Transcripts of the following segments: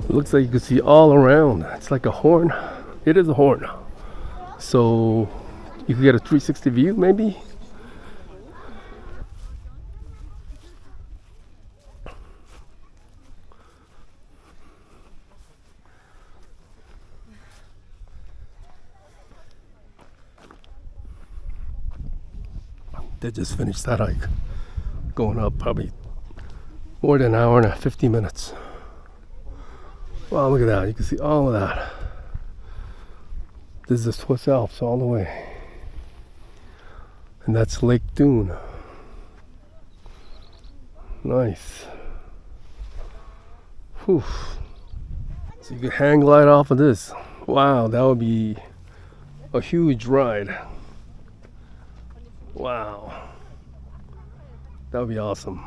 It looks like you can see all around. It's like a horn. It is a horn. So you can get a 360 view maybe. They just finished that hike. Going up probably more than an hour and 50 minutes. Wow, look at that. You can see all of that. This is the Swiss Alps all the way. And that's Lake Dune. Nice. Whew. So you can hang glide off of this. Wow, that would be a huge ride. Wow. That would be awesome.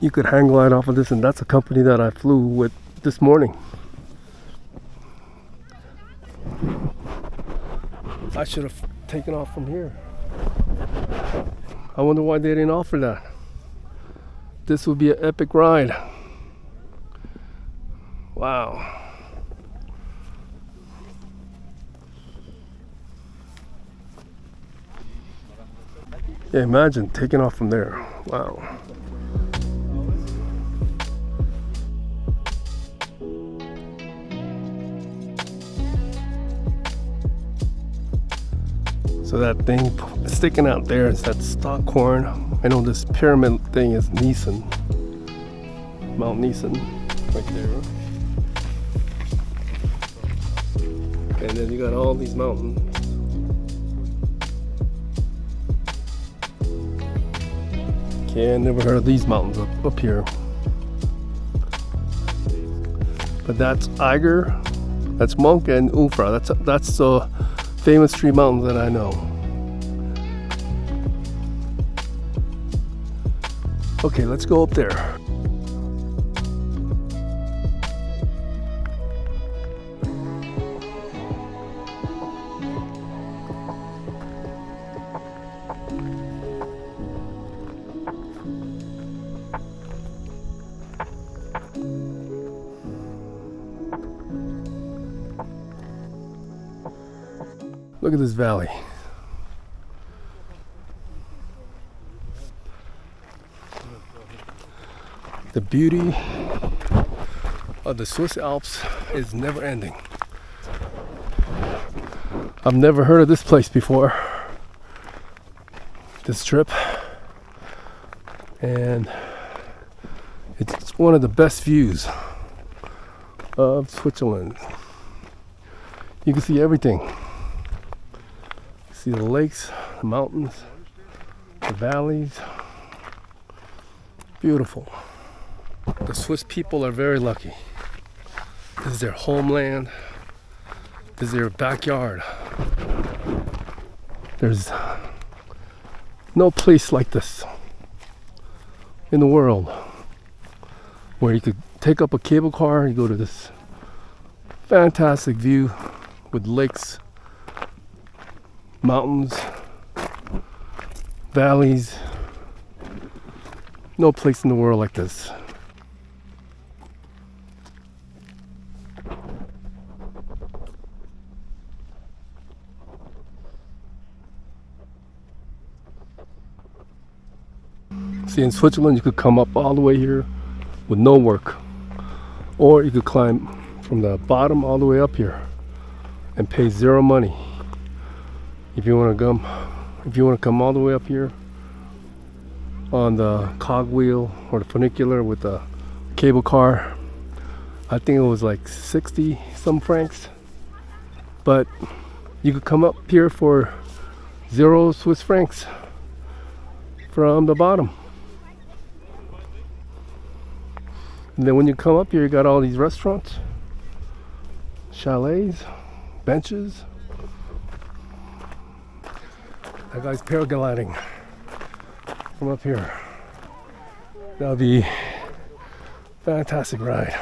You could hang glide off of this, and that's a company that I flew with this morning. I should have taken off from here. I wonder why they didn't offer that. This would be an epic ride. Wow. Yeah, imagine taking off from there. Wow. So that thing sticking out there is that Stockhorn. I know this pyramid thing is Nissen. Mount Nissen, right there. And then you got all these mountains. Okay, I never heard of these mountains up here. But that's Eiger, that's Monk, and Ufra. That's the famous three mountains that I know. Okay, let's go up there. Look at this valley. The beauty of the Swiss Alps is never ending. I've never heard of this place before, this trip, and it's one of the best views of Switzerland. You can see everything. See the lakes, the mountains, the valleys. Beautiful. The Swiss people are very lucky. This is their homeland. This is their backyard. There's no place like this in the world where you could take up a cable car, you go to this fantastic view with lakes, mountains, valleys. No place in the world like this. See, in Switzerland you could come up all the way here with no work, or you could climb from the bottom all the way up here and pay zero money. If you want to come all the way up here on the cogwheel or the funicular with the cable car, I think it was like 60 some francs. But you could come up here for 0 Swiss francs from the bottom. And then when you come up here, you got all these restaurants, chalets, benches. That guy's paragliding from up here. That'll be a fantastic ride.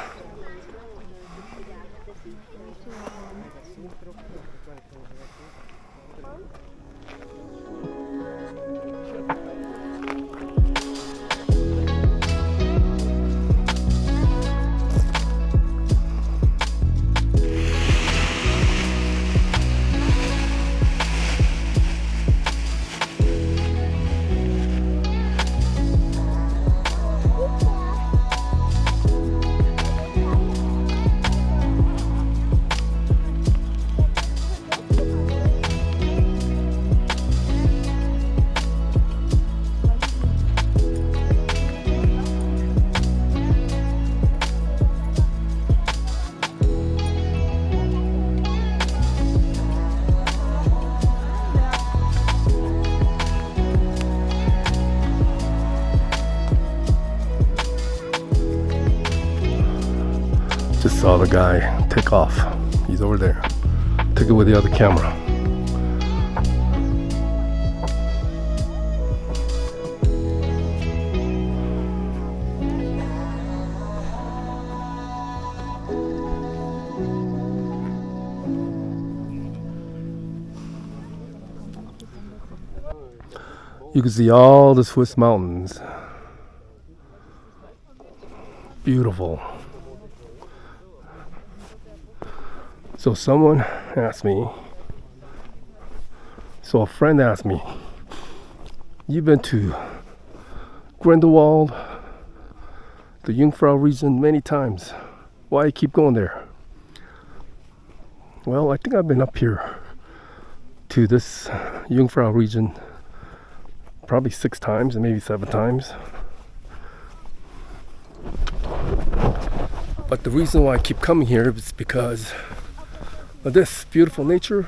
Just saw the guy take off. He's over there. Took it with the other camera. You can see all the Swiss mountains. Beautiful. So someone asked me, so a friend asked me, you've been to Grindelwald, the Jungfrau region many times. Why you keep going there? Well, I think I've been up here to this Jungfrau region probably 6 times, maybe 7 times. But the reason why I keep coming here is because of this beautiful nature,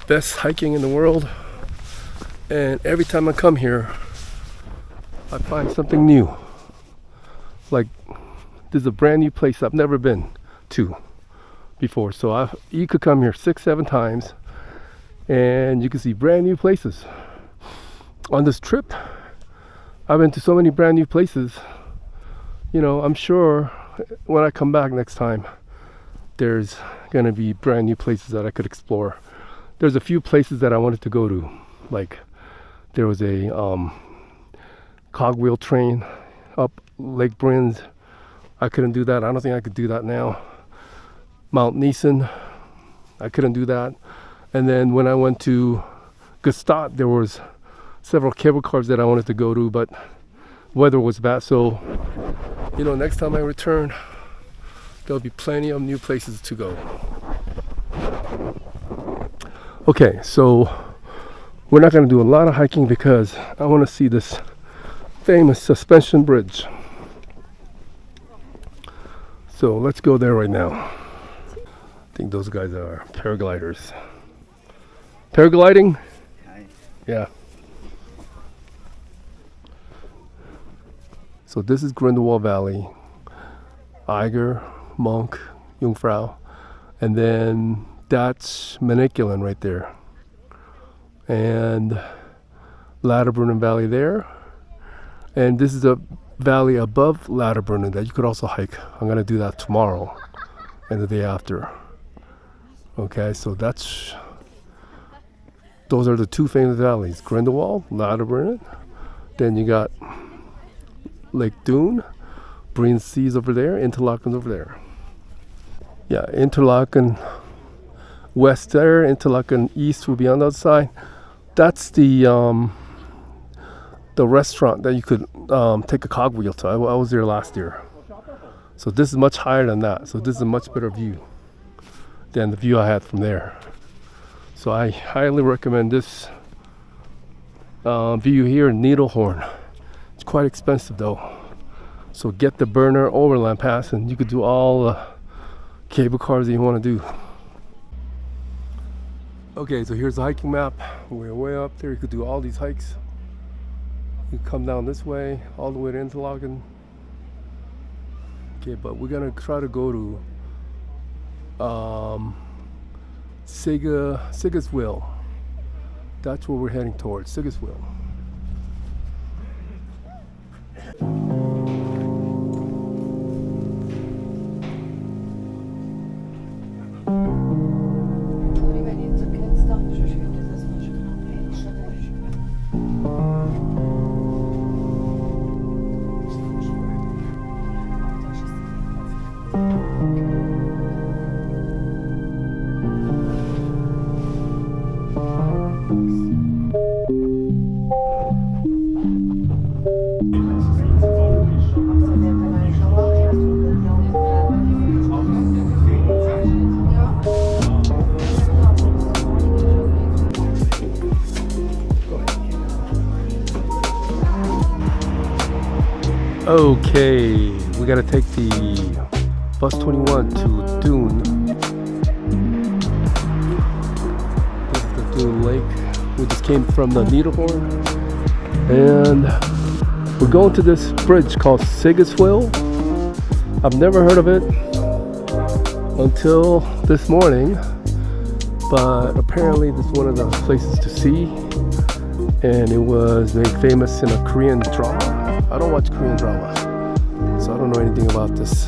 best hiking in the world, and every time I come here I find something new. Like, this is a brand new place I've never been to before, so you could come here 6-7 times and you can see brand new places. On this trip I've been to so many brand new places. You know, I'm sure when I come back next time there's gonna be brand new places that I could explore. There's a few places that I wanted to go to, like there was a cogwheel train up Lake Brins. I couldn't do that. I don't think I could do that now. Mount Neeson, I couldn't do that. And then when I went to Gstaad, there was several cable cars that I wanted to go to, but weather was bad. So, you know, next time I return, there'll be plenty of new places to go. Okay, so we're not going to do a lot of hiking because I want to see this famous suspension bridge. So let's go there right now. I think those guys are paragliders. Paragliding? Yeah. So this is Grindelwald Valley, Eiger, Monk, Jungfrau, and then that's Maniculan right there, and Lauterbrunnen Valley there, and this is a valley above Lauterbrunnen that you could also hike. I'm gonna do that tomorrow and the day after. Okay, so those are the 2 famous valleys, Grindelwald, Lauterbrunnen. Then you got Lake Dune, Breen Seas over there, Interlaken's over there. Yeah, Interlaken west there, Interlaken east will be on the other side. That's the restaurant that you could take a cogwheel to. I was there last year. So this is much higher than that. So this is a much better view than the view I had from there. So I highly recommend this view here in Niederhorn. It's quite expensive though. So get the Burner Overland Pass and you could do all the cable cars that you want to do. Okay, so here's the hiking map. We're way up there. You could do all these hikes. You come down this way all the way to Interlaken. Okay, but we're gonna try to go to Sigiswil. That's where we're heading towards, Sigiswil. Okay, we gotta take the bus 21 to Dune. This is the Dune Lake. We just came from the Niederhorn, and we're going to this bridge called Sigiswil. I've never heard of it until this morning, but apparently this is one of the places to see, and it was made famous in a Korean drama. I don't watch Korean dramas, so I don't know anything about this.